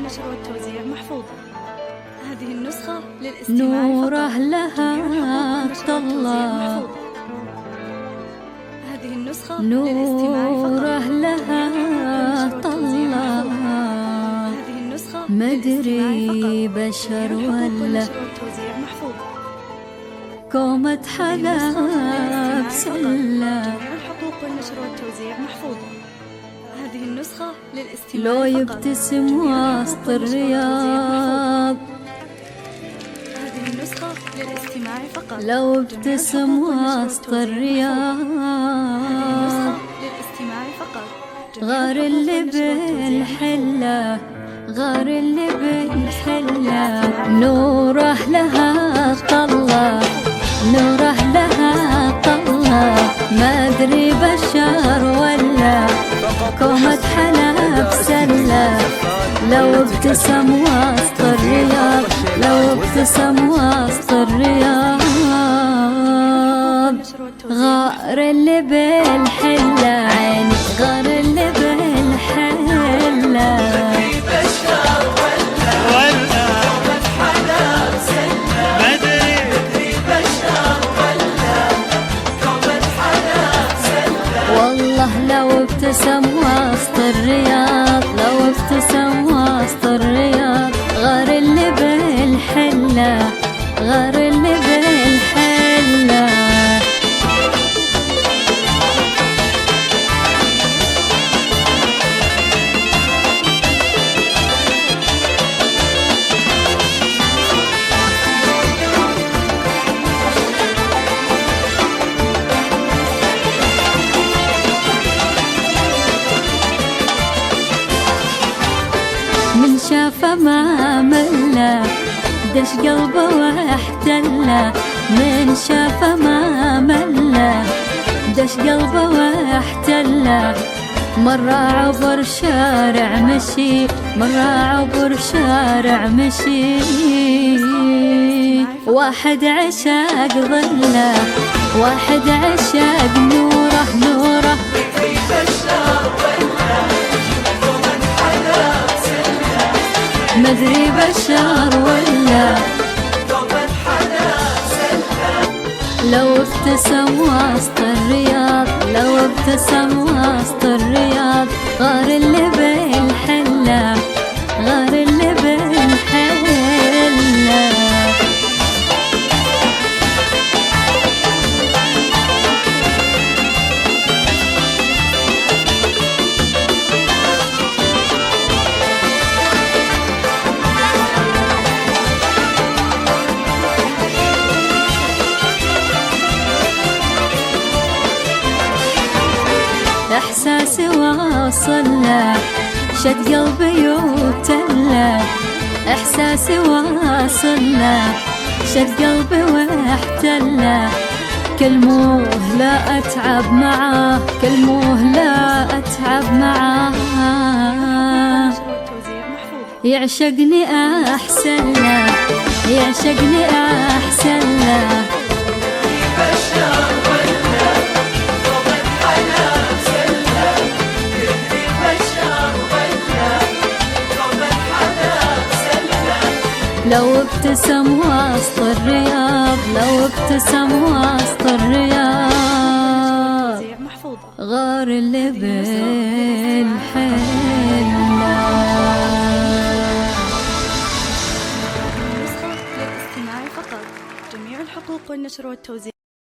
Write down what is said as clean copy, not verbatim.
والنشر والتوزيع محفوظ. هذه النسخة للاستماع نوره لها طلع، هذه النسخة نوره لها طلع، هذه النسخة مدري بشر ولا كومة حلا بسلة. الحقوق والنشر والتوزيع محفوظ. هذه النسخة للاستماع لو يبتسم وسط الرياض، هذه النسخة للاستماع فقط. لو ابتسم وسط الرياض، للاستماع فقط. غار اللي بالحلة، غار اللي بالحلة. نوره لها طلع، نوره لها طلع، ما ادري بشر ولا كومة حلا بسلة. لو ابتسم وسط الرياض، لو ابتسم وسط الرياض، غار اللي بالحلة، عيني غار اللي بالحلة. والله لو ابتسم وسط الرياض، لو ابتسم وسط الرياض، غار اللي بالحلة، غار اللي بالحلة. من شافه ما مله، دش قلبه واحتله. من شافه ما مله، دش قلبه واحتله. مرة عبر شارع مشي، مرة عبر شارع مشي. واحد عشاق ظله، واحد عشاق نوره، نوره مدري بشر ولا لو ابتسم وسط الرياض، لو ابتسم وسط الرياض، غار اللي بالحلة، غار اللي بالحلة. إحساسي واصل له، شد قلبي وابتله. إحساسي واصل له، شد قلبي واحتله. كلموه لا أتعب معاه، كلموه لا أتعب معاه. يعشقني أحسن له، يعشقني أحسن له. لو ابتسم وسط الرياض، لو ابتسم وسط الرياض، غار اللي بالحلة. نسخة للاستماع فقط. جميع الحقوق والنشر والتوزيع